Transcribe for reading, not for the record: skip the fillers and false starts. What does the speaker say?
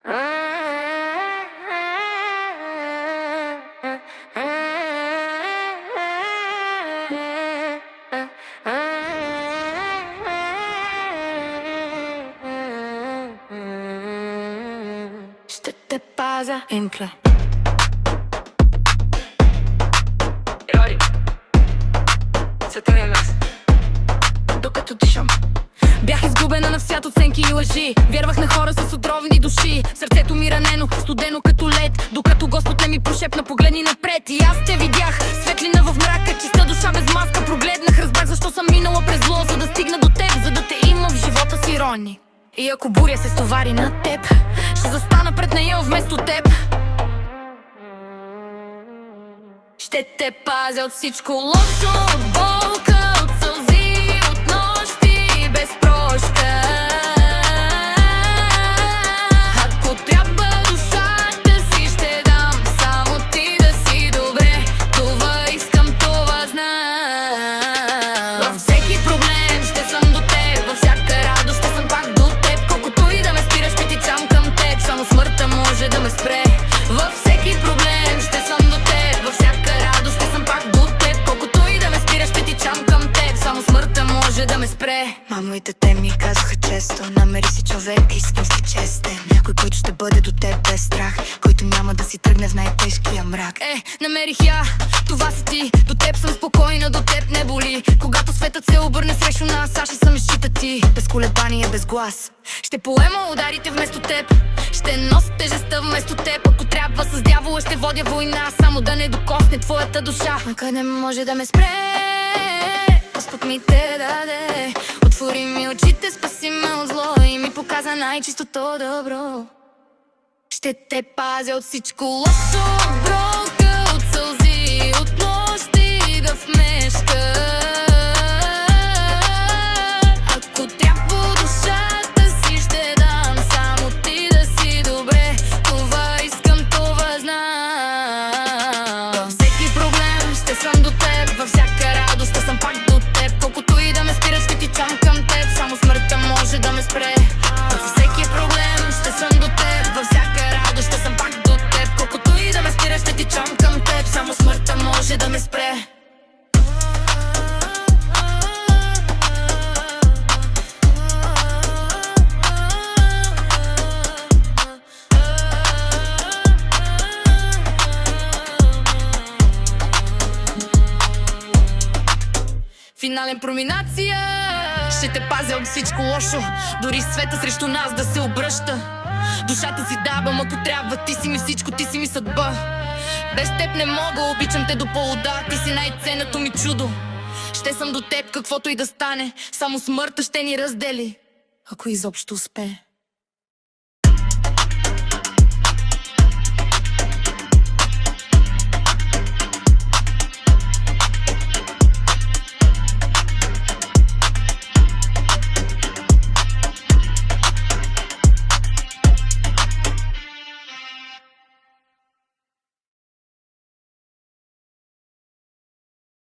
Ще те пазя, интро. Йори, светлия газ, докато дишам. Бях изгубена на свят оценки и лъжи. Вярвах на хора с отровени души. Сърцето ми ранено, студено като лед. Докато Господ не ми прошепна, погледни напред. И аз те видях, светлина в мрака. Чиста душа без маска, прогледнах. Разбрах защо съм минала през зло, за да стигна до теб. За да те има в живота си, Рони. И ако буря се стовари над теб, ще застана пред нея вместо теб. Ще те пазя от всичко лошо, от болка, от сълзи, от нощи без прошка. Ако трябва душата си ще дам, само ти да си добре. Това искам, това знам. Във всеки проблем ще съм до теб, във всяка радост ще съм пак до теб. Колкото и да ме спираш, ще тичам към теб, само смъртта може да ме спре. Във всеки проблем ще съм до теб, във всяка радост ще съм пак до теб. Колкото и да ме спираш, ще тичам към теб, само смъртта може да ме спре. Мамо и тете ми казаха често: намери си човек истински честен, някой, който ще бъде до теб без страх, който няма да си тръгне в най-тежкия мрак. Намерих я, това си ти. До теб съм спокойна, до теб не боли. Когато светът се обърне срещу нас, аз ще съм щита ти. Без колебание, без глас, ще поема ударите вместо теб, ще нося тежестта вместо теб. Ако трябва с дявола ще водя война, само да не докосне твоята душа. Макар не може да ме спре, Господ ми те даде. Отвори ми очите, спаси ме от зло и ми показа най-чистото добро. Ще те пазя от всичко лошо, от болка, от сълзи, от нощи да вмеща. Ако трябва душата си ще дам, само ти да си добре. Това искам, това знам. Във всеки проблем ще съм до теб, във всяка радост ще съм пак до теб. Колкото и да ме спираш, ще тичам към теб, само смъртта може да ме спре. Във всеки проблем ще съм до теб, във всяка радост ще съм пак до теб. Колкото и да ме спираш, ще тичам към теб, само смъртта може да ме спре. Финален проминация. Ще те пазя от всичко лошо, дори света срещу нас да се обръща. Душата си давам, ако трябва, ти си ми всичко, ти си ми съдба. Без теб не мога, обичам те до полуда, ти си най-ценното ми чудо. Ще съм до теб, каквото и да стане, само смъртта ще ни раздели, ако изобщо успее.